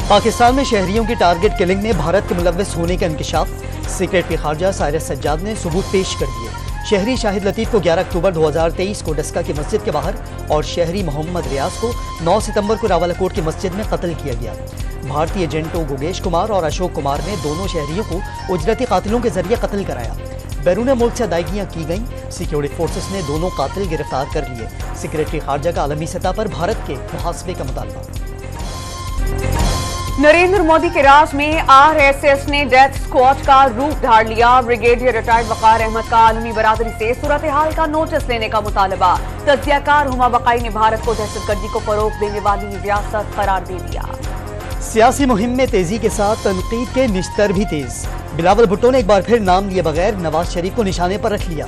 पाकिस्तान में शहरियों की टारगेट किलिंग में भारत के मुलव्वस होने का इंकशाफ। सेक्रेटरी खारजा साइरस सज्जाद ने सबूत पेश कर दिए। शहरी शाहिद लतीफ को 11 अक्टूबर 2023 को डस्का की मस्जिद के बाहर और शहरी मोहम्मद रियाज को 9 सितंबर को रावलाकोट की मस्जिद में कत्ल किया गया। भारतीय एजेंटों गुगेश कुमार और अशोक कुमार ने दोनों शहरियों को उजरती कातिलों के जरिए कत्ल कराया। बैरून मुल्क से अदायगियां की गईं। सिक्योरिटी फोर्सेस ने दोनों कातिल गिरफ्तार कर लिए। सेक्रेटरी खारजा का आलमी सतह पर भारत के मुहासबे का मुतालबा। नरेंद्र मोदी के राज में आरएसएस ने डेथ स्क्वाड का रूप धार लिया। ब्रिगेडियर रिटायर्ड वकार अहमद का आलमी बरादरी से सूरत हाल का नोटिस लेने का मुतालबा। तज्जियाकार हुमा बकाई ने भारत को दहशतगर्दी को फरोग देने वाली रियासत करार दे दिया। सियासी मुहिम में तेजी के साथ तनकीद के निश्तर भी तेज। बिलावल भुट्टो ने एक बार फिर नाम लिए बगैर नवाज शरीफ को निशाने पर रख लिया।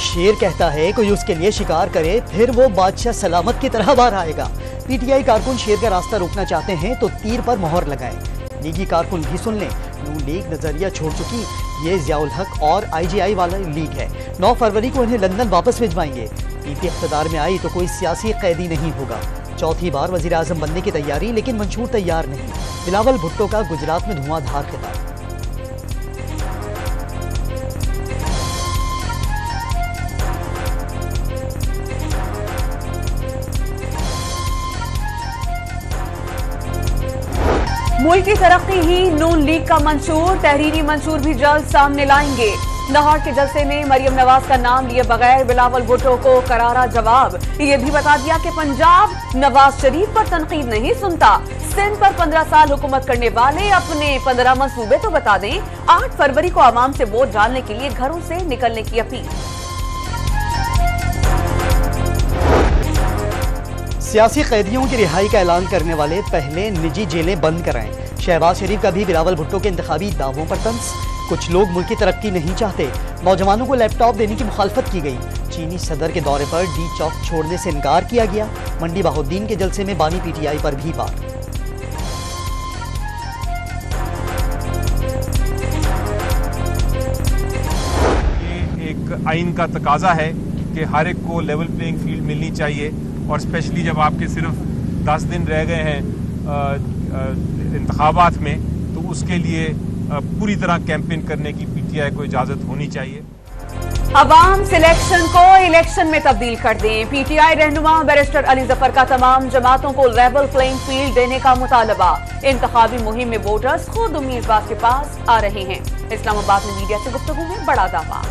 शेर कहता है कोई उसके लिए शिकार करे फिर वो बादशाह सलामत की तरह बाहर आएगा। पीटीआई कारकुन शेर का रास्ता रोकना चाहते हैं तो तीर पर मोहर लगाएं। लीगी कारकुन भी सुन लें, नून लीग नजरिया छोड़ चुकी। ये जियाउल हक और आईजीआई वाला लीग है। 9 फरवरी को इन्हें लंदन वापस भिजवाएंगे। पीपी इख्तियार में आई तो कोई सियासी कैदी नहीं होगा। चौथी बार वजीर आजम बनने की तैयारी, लेकिन मंशूर तैयार नहीं। बिलावल भुट्टो का गुजरात में धुआंधार खिताब। मुल्क की तरक्की ही नून लीग का मंशूर। तहरीरी मंशूर भी जल्द सामने लाएंगे। लाहौर के जलसे में मरियम नवाज का नाम लिए बगैर बिलावल भुट्टो को करारा जवाब। ये भी बता दिया कि पंजाब नवाज शरीफ पर तनकीद नहीं सुनता। सिंध पर 15 साल हुकूमत करने वाले अपने 15 मंसूबे तो बता दें। 8 फरवरी को आवाम से वोट डालने के लिए घरों से निकलने की अपील। सियासी कैदियों की रिहाई का ऐलान करने वाले पहले निजी जेलें बंद कराएं। शहबाज शरीफ का भी बिलावल भुट्टो के इंतखाबी दावों पर तंज। कुछ लोग मुल्क की तरक्की नहीं चाहते। नौजवानों को लैपटॉप देने की मुखालफत की गई। चीनी सदर के दौरे पर डी चौक छोड़ने से इनकार किया गया। मंडी बहाउद्दीन के जलसे में बानी पीटीआई पर भी वार। ये एक आइन का तकाजा है कि हर एक को लेवल प्लेइंग फील्ड मिलनी चाहिए, और स्पेशली जब आपके सिर्फ 10 दिन रह गए हैं इंतखाबात में, तो उसके लिए पूरी तरह कैंपेन करने की पीटीआई को इजाजत होनी चाहिए। अवाम सिलेक्शन को इलेक्शन में तब्दील कर दें। पीटीआई रहनुमा बैरिस्टर अली जफर का तमाम जमातों को लेवल प्लेइंग फील्ड देने का मुतालबा। इंतखाबी मुहिम में वोटर्स खुद उम्मीदवार के पास आ रहे हैं। इस्लामाबाद में मीडिया से गुफ्तगू में बड़ा दावा।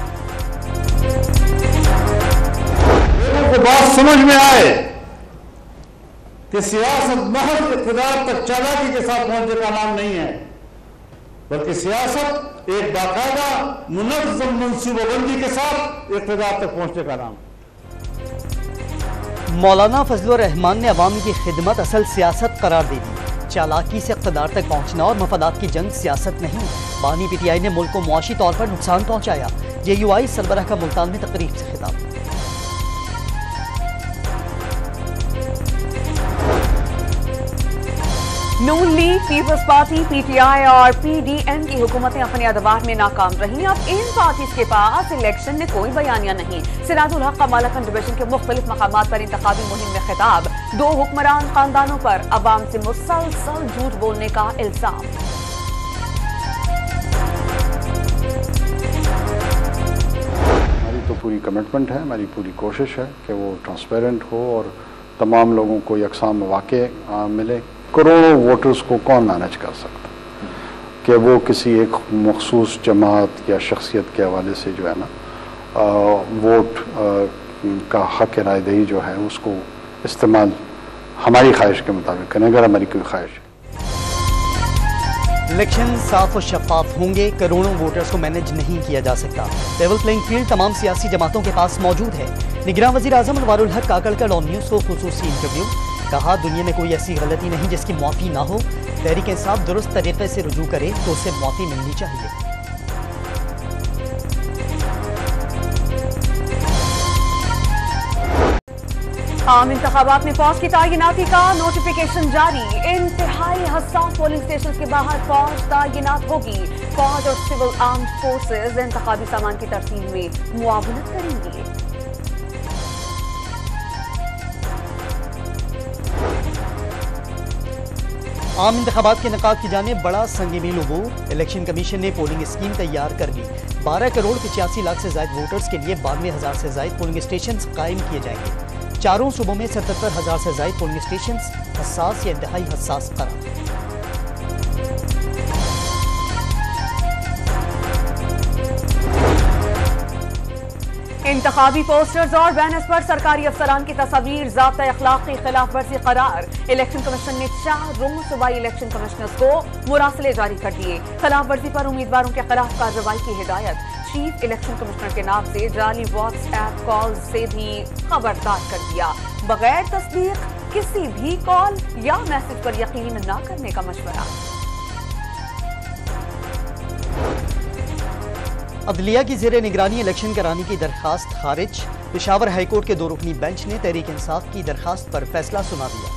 बात समझ में आए कि सियासत महज इक़्तिदार तक चालाकी के साथ पहुंचने का नाम नहीं है, बल्कि सियासत एक बाकायदा मुनज़्ज़म मंसूबाबंदी के साथ इक़्तिदार तक पहुंचने का नाम। मौलाना फजलुर रहमान ने अवाम की खिदमत असल सियासत करार दे दी। चालाकी से इक़्तिदार तक पहुंचना और मफादात की जंग सियासत नहीं। बानी पीटीआई ने मुल्क को मुआशी तौर पर नुकसान पहुंचाया। जेयूआई सरबराह का मुल्तान में तकरीब से खिताब। नून लीग, पीपल्स पार्टी, पीटीआई और पीडीएम की हुकूमतें अपने अदवार में नाकाम रही। अब इन पार्टीज के पास इलेक्शन में कोई बयानिया नहीं। सिराजुल हक का मालाकन डिवीजन के मुख्तलिफ मकामात पर इंतखाबी मुहिम में खिताब। 2 हुक्मरान खानदानों पर अवाम से मुसलसल झूठ बोलने का इल्जाम। हमारी तो पूरी कमिटमेंट है, हमारी पूरी कोशिश है कि वो ट्रांसपेरेंट हो और तमाम लोगों को यकसां मौके मिले। करोड़ों वोटर्स को कौन मैनेज कर सकता कि वो किसी एक मखसूस जमात या शख्सियत के हवाले से जो है ना वोट का हक रायदही जो है उसको इस्तेमाल हमारी ख्वाहिश के मुताबिक करें, अगर हमारी कोई ख्वाहिश है। इलेक्शन साफ और शफाफ होंगे। करोड़ों वोटर्स को मैनेज नहीं किया जा सकता। लेवल प्लेइंग फील्ड तमाम सियासी जमातों के पास मौजूद है। निगरान वज़ीर आज़म अनवारुल हक काकड़ का डॉन न्यूज़ को खुसूसी इंटरव्यू। कहा दुनिया में कोई ऐसी गलती नहीं जिसकी माफ़ी ना हो। तहरीक इंसाफ दुरुस्त तरीके से रुजू करे तो उसे माफ़ी मिलनी चाहिए। आम इंतखाबात में फौज की तैनाती का नोटिफिकेशन जारी। इंतहाई हसास पोलिंग स्टेशन के बाहर फौज तैनात होगी। फौज और सिविल आर्म्ड फोर्सेज इंतखाबी सामान की तरसील में मुआवनत करेंगी। आम इंतखाबात के नकाद की जाने बड़ा संग मील अबूर। इलेक्शन कमीशन ने पोलिंग स्कीम तैयार कर ली। 12 करोड़ 85 लाख से ज्यादा वोटर्स के लिए 92,000 से ज्यादा पोलिंग स्टेशन कायम किए जाएंगे। चारों सूबों में 77,000 से ज्यादा पोलिंग स्टेशन हसास या इंतहाई हसास करार। इंतखाबी पोस्टर्स और बैनर्स पर सरकारी अफसरान की तस्वीर ज़ाब्ता अखलाक की खिलाफ वर्जी करार। इलेक्शन कमीशन ने 4 रोज सूबाई इलेक्शन कमिश्नर्स को मुरासले जारी कर दिए। खिलाफ वर्जी पर उम्मीदवारों के खिलाफ कार्रवाई की हिदायत। चीफ इलेक्शन कमिश्नर के नाम से जाली व्हाट्सएप कॉल से भी खबरदार कर दिया। बगैर तस्दीक किसी भी कॉल या मैसेज पर यकीन न करने का मशवरा। अदलिया की ज़ेरे निगरानी इलेक्शन कराने की दरखास्त खारिज। पेशावर हाईकोर्ट के 2 रुकनी बेंच ने तहरीक इंसाफ की दरखास्त पर फैसला सुना दिया।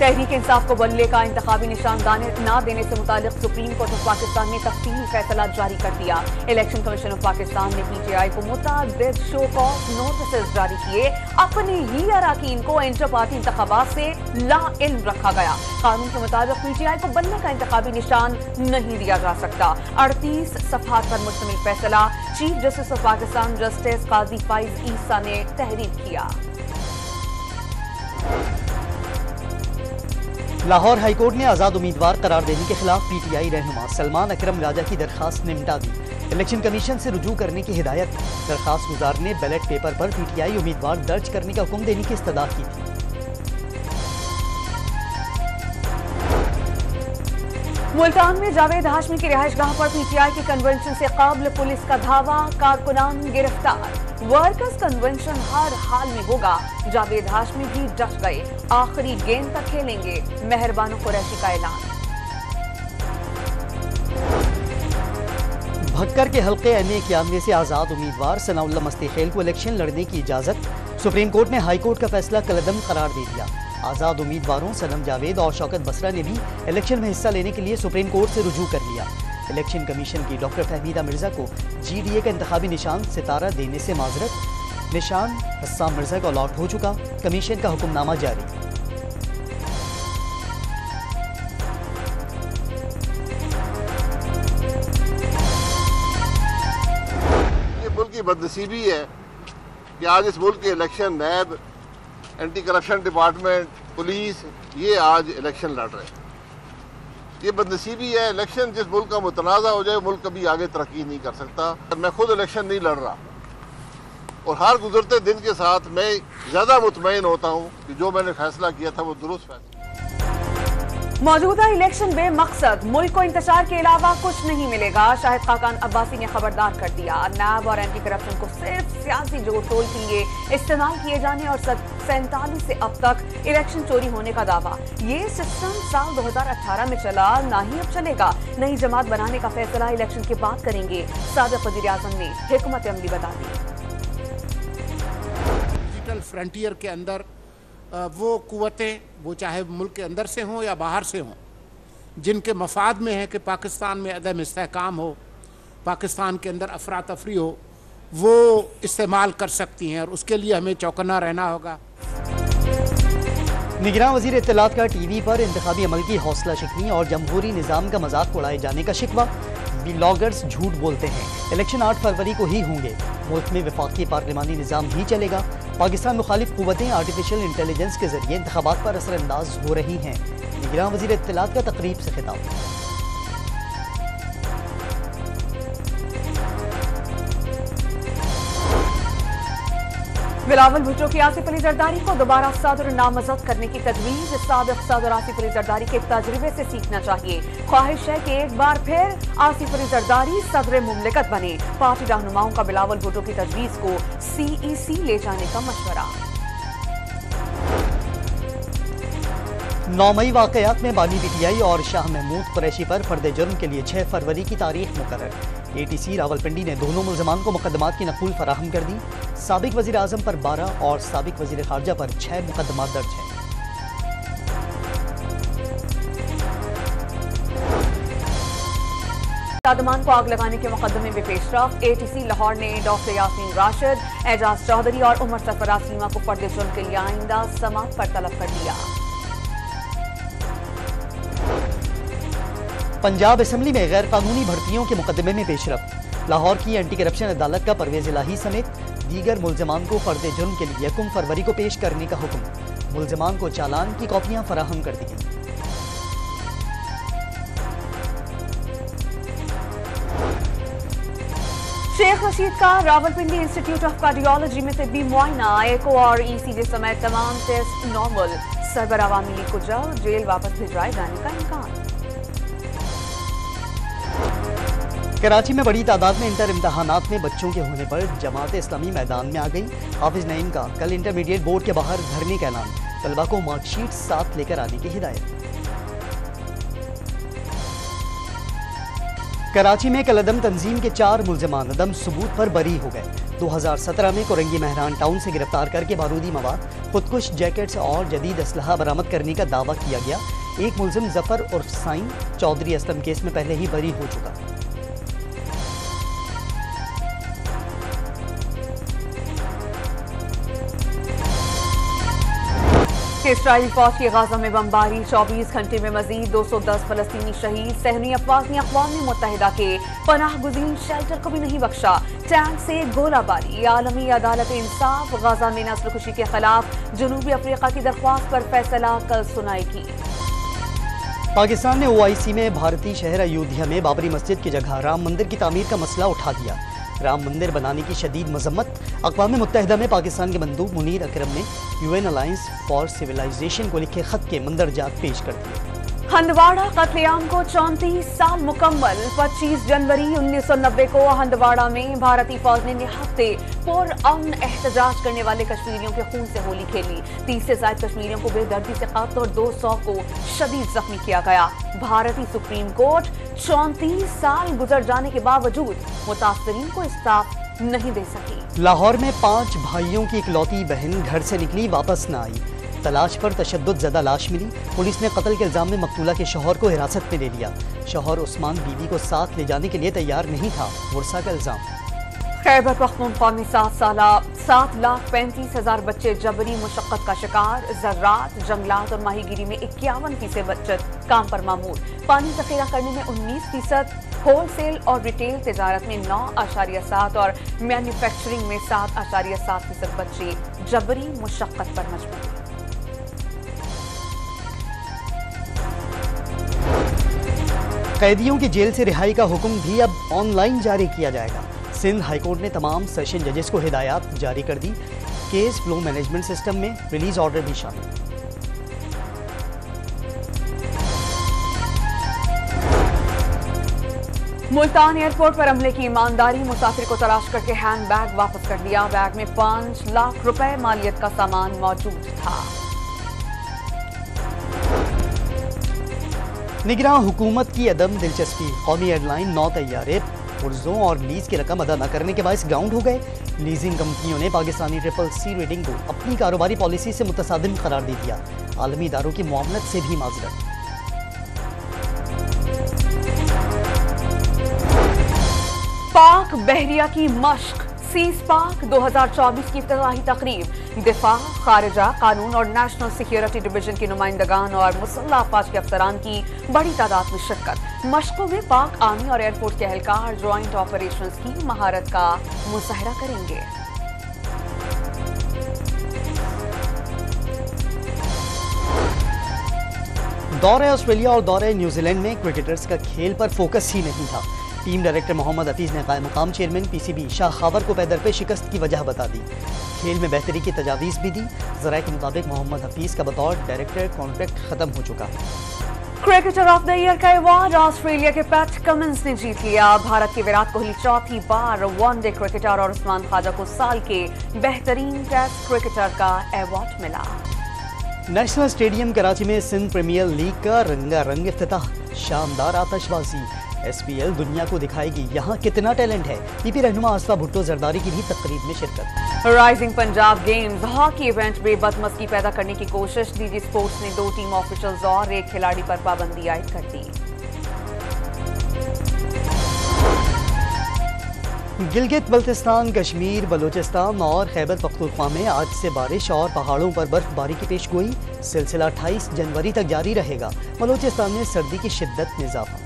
तहरीक इंसाफ को बल्ले का इंतखाबी निशान न देने से मुतालिक सुप्रीम कोर्ट ऑफ पाकिस्तान ने तफसीली फैसला जारी कर दिया। इलेक्शन कमीशन ऑफ पाकिस्तान ने PTI को मुतअद्दिद शो कॉज नोटिस जारी किए। अपने ही अराकीन को इंटर पार्टी इंतखाबात से लाइल्म रखा गया। कानून के मुताबिक PTI को बल्ले का इंतखाबी निशान नहीं दिया जा सकता। 38 सफहात पर मुश्तमिल फैसला chief justice of Pakistan justice Qazi Faez Isa ने तहरीर किया। लाहौर हाईकोर्ट ने आज़ाद उम्मीदवार करार देने के खिलाफ PTI रहनुमा सलमान अकरम राजा की दरखास्त निपटा दी। इलेक्शन कमीशन से रुजू करने की हिदायत। दरखास्त गुजार ने बैलेट पेपर पर PTI उम्मीदवार दर्ज करने का हुक्म देने की इस्तदा की थी। मुल्तान में जावेद हाशमी की रिहाइशगाह पर PTI के कन्वेंशन से काबिल पुलिस का धावा। कारकुनान गिरफ्तार। वर्कर्स कन्वेंशन हर हाल में होगा। जावेद हाशमी भी डट गए। आखिरी गेंद तक खेलेंगे। मेहरबानो कुरैशी का ऐलान। भक्कर के हल्के MA91 से आजाद उम्मीदवार सनाउल्लाह मस्तीखेल को इलेक्शन लड़ने की इजाजत। सुप्रीम कोर्ट ने हाई कोर्ट का फैसला कलअदम करार दे दिया। आजाद उम्मीदवारों सनम जावेद और शौकत बसरा ने भी इलेक्शन में हिस्सा लेने के लिए सुप्रीम कोर्ट से रुजू कर लिया। इलेक्शन कमीशन की डॉक्टर फहमीदा मिर्जा को GDA का इंतखाबी निशान सितारा देने से माजरत। निशान हस्साम मिर्जा का अलॉट हो चुका। कमीशन का हुक्मनामा जारी। ये मुल्क की बदनसीबी है कि आज इस मुल्क के इलेक्शन नैब, एंटी करप्शन डिपार्टमेंट, पुलिस ये आज इलेक्शन लड़ रहे हैं। ये बदनसीबी है। इलेक्शन जिस मुल्क का मुतनाज़ा हो जाए मुल्क कभी आगे तरक्की नहीं कर सकता। मैं खुद इलेक्शन नहीं लड़ रहा और हर गुजरते दिन के साथ मैं ज़्यादा मुतमईन होता हूँ कि जो मैंने फैसला किया था वो दुरुस्त फैसला। मौजूदा इलेक्शन में मकसद मुल्क को इंतशार के अलावा कुछ नहीं मिलेगा। शाहिद खाकान अब्बासी ने खबरदार कर दिया। नैब और एंटी करप्शन को सिर्फ सियासी जोड़ तोड़ के लिए इस्तेमाल किए जाने और 47 से अब तक इलेक्शन चोरी होने का दावा। ये सिस्टम साल 2018 में चला, ना ही अब चलेगा। नई जमात बनाने का फैसला इलेक्शन के बाद करेंगे। साबिक वज़ीर आज़म ने हिकमत अमली बता दी। डिजिटल फ्रंटियर के अंदर वो कुव्वतें, वो चाहे मुल्क के अंदर से हों या बाहर से हों, जिनके मफाद में है कि पाकिस्तान में अदम इस्तेहकाम हो, पाकिस्तान के अंदर अफरा तफरी हो, वो इस्तेमाल कर सकती हैं और उसके लिए हमें चौकन्ना रहना होगा। निगरान वज़ीर इत्तलात का TV पर इंतखाबी अमल की हौसला शिकनी और जमहूरी निज़ाम का मजाक उड़ाए जाने का शिकवा। ब्लॉगर्स झूठ बोलते हैं। इलेक्शन 8 फरवरी को ही होंगे। मुल्क में वफाकी पार्लिमानी निज़ाम ही चलेगा। पाकिस्तान मुखालिफ कुव्वतें आर्टिफिशियल इंटेलिजेंस के जरिए इंतखाबात पर असरअंदाज हो रही हैं। निगरान वज़ीर इत्तलात का तकरीब से खिताब। बिलावल भुट्टो की आसिफ अली जरदारी को दोबारा सदर नामजद करने की तजवीज। साबिक सदर आसिफ अली जरदारी के तजुर्बे से सीखना चाहिए। ख्वाहिश है कि एक बार फिर आसिफ अली जरदारी सदर मुमलिकत बने। पार्टी रहनुमाओं का बिलावल भुट्टो की तजवीज को CEC ले जाने का मशवरा। 9 मई वाकयात में बानी PTI और शाह महमूद कुरैशी पर फर्द जुर्म के लिए 6 फरवरी की तारीख मुकर्रर। ATC रावलपिंडी ने दोनों मुल्ज़मान को मुकदमात की नकूल फराहम कर दी। साबिक वज़ीर आज़म पर 12 और साबिक वज़ीर ख़ारजा पर 6 मुकदमात दर्ज हैं। सादमान को आग लगाने के मुकदमे में पेशरफ। ATC लाहौर ने डॉक्टर यास्मीन राशिद, एजाज चौधरी और उमर सरफराज सीमा को फर्द जुर्म के लिए आइंदा समाअत पर तलब कर दिया। पंजाब असेंबली में गैर कानूनी भर्तियों के मुकदमे में पेशरफ। लाहौर की एंटी करप्शन अदालत का परवेज इलाही समेत दीगर मुल्जमान को फर्द जुर्म के लिए 1 फरवरी को पेश करने का हुक्म। मुल्जमान को चालान की कॉपियां फराहम कर दी गई। शेख रशीद का रावलपिंडी इंस्टीट्यूट ऑफ कार्डियोलॉजी में तिब्बी मुआयना, एको और ECG समेत तमाम टेस्ट नॉर्मल। सरबर अवामी लीग को जल्द जेल वापस भिजवाए जाने का इम्कान। कराची में बड़ी तादाद में इंटर इम्तहानात में बच्चों के होने पर जमात इस्लामी मैदान में आ गई। हाफिज नईम का कल इंटरमीडिएट बोर्ड के बाहर धरने का ऐलान। तलबा को मार्कशीट साथ लेकर आने की हिदायत। कराची में कलअदम तंजीम के 4 मुल्जमान अदम सबूत पर बरी हो गए। 2017 में कोरंगी महरान टाउन से गिरफ्तार करके बारूदी मवाद, खुदकुश जैकेट्स और जदीद असलहा बरामद करने का दावा किया गया। एक मुल्जिम जफर उर्फ साइन चौधरी असलम केस में पहले ही बरी हो चुका। इसराइली फौज की गाजा में बमबारी, 24 घंटे में मजीद 210 फलस्तीनी शहीद। सहनी अफवाज ने अक़वाम मुत्तहिदा के पनाह गुज़ीन शेल्टर को भी नहीं बख्शा। टैंक से गोलाबारी। आलमी अदालत इंसाफ गाजा में नस्लकुशी के खिलाफ जनूबी अफ्रीका की दरख्वास्त पर फैसला कल सुनाएगी। पाकिस्तान ने OIC में भारतीय शहर अयोध्या में बाबरी मस्जिद की जगह राम मंदिर की तामीर का मसला उठा दिया। राम मंदिर बनाने की शदीद मजम्मत। अक़वाम मुत्तहिदा में पाकिस्तान के मंदूब मुनीर अकरम ने UN अलायंस फॉर सिविलाइजेशन को लिखे खत के मंदरजात पेश कर दिए। हंदवाड़ा कत्लेआम को 34 साल मुकम्मल। 25 जनवरी 1990 को हंदवाड़ा में भारतीय फौज ने निहत्ते पुरअमन एहतजाज करने वाले कश्मीरियों के खून से होली खेली। 30 से ज्यादा कश्मीरियों को बेदर्दी से कत्ल और 200 को शदीद जख्मी किया गया। भारतीय सुप्रीम कोर्ट 34 साल गुजर जाने के बावजूद मुतासरीन को इंसाफ नहीं दे सकी। लाहौर में 5 भाइयों की इकलौती बहन घर से निकली, वापस न आई। तलाश पर तशद्दुद ज़दा लाश मिली। पुलिस ने कत्ल के इल्जाम में मकतूला के शौहर को हिरासत में ले लिया। शौहर उस्मान बीवी को साथ ले जाने के लिए तैयार नहीं था, वर्षा का इल्जाम। खैबर पख्तूनख्वा में 7,35,000 बच्चे जबरी मुशक्कत का शिकार। ज़राअत, जंगलात और माहीगीरी में 51% बचत काम पर मामूल। पानी जखीरा करने में 19%, होलसेल और रिटेल तिजारत में 9.7 और मैन्युफैक्चरिंग में 7.7% बच्चे जबरी मुशक्कत पर मजबूर। कैदियों की जेल से रिहाई का हुक्म भी अब ऑनलाइन जारी किया जाएगा। सिंध हाईकोर्ट ने तमाम सेशन जजेस को हिदायत जारी कर दी। केस फ्लो मैनेजमेंट सिस्टम में रिलीज ऑर्डर भी शामिल। मुल्तान एयरपोर्ट पर हमले की ईमानदारी। मुसाफिर को तलाश करके हैंड बैग वापस कर दिया। बैग में 5 लाख रुपए मालियत का सामान मौजूद था। निगरान हुकूमत की अदम दिलचस्पी। कौमी एयरलाइन 9 तैयारे पुर्जों और लीज की रकम अदा न करने के बायस ग्राउंड हो गए। लीजिंग कंपनियों ने पाकिस्तानी CCC रेटिंग को अपनी कारोबारी पॉलिसी से मुतसादिम करार दे दिया। आलमी इदारों की मुआवनत से भी माजरत। पाक बहरिया की मश्क। सीज पाक 2024 की इफ्तिताही तकरीब। दिफा, खारिजा, कानून और नेशनल सिक्योरिटी डिवीजन के नुमाइंदगान और मुसल्लह अफवाज के अफसरान की बड़ी तादाद में शिरकत। मशकों में पाक आर्मी और एयरफोर्स के एहलकार ज्वाइंट ऑपरेशंस की महारत का मुजाहरा करेंगे। दौरे ऑस्ट्रेलिया और दौरे न्यूजीलैंड में क्रिकेटर्स का खेल पर फोकस ही नहीं था। टीम डायरेक्टर मोहम्मद हफीज ने कायम मुकाम चेयरमैन PCB शाह खावर को पैदर पे शिकस्त की वजह बता दी। खेल में बेहतरी की तजावीज़ भी दी। ज़राए के मुताबिक मोहम्मद हफीज का बतौर डायरेक्टर कॉन्ट्रैक्ट खत्म हो चुका। क्रिकेटर ऑफ द ईयर का अवार्ड ऑस्ट्रेलिया के पैट कमिंस ने जीत लिया। भारत के विराट कोहली चौथी बार वनडे क्रिकेटर और उस्मान ख्वाजा को साल के बेहतरीन टेस्ट क्रिकेटर का अवार्ड मिला। नेशनल स्टेडियम कराची में सिंध प्रीमियर लीग का रंगारंग इफ्तिताह। शानदार आतशबाजी। SPL दुनिया को दिखाएगी यहाँ कितना टैलेंट है। PP रहनुमा आसफा भुट्टो जरदारी की भी तकरीब में शिरकत। Rising Punjab games hockey event में बदमज़गी पैदा करने की कोशिश। DG स्पोर्ट्स ने 2 टीम ऑफिशियल्स और 1 खिलाड़ी पर पाबंदी आयद कर दी। गिलगित बल्तिस्तान, कश्मीर, बलूचिस्तान और खैबर पख्तूनख्वा में आज से बारिश और पहाड़ों पर बर्फबारी की पेशगोई। सिलसिला 28 जनवरी तक जारी रहेगा। बलूचिस्तान में सर्दी की शिद्दत में इजाफा।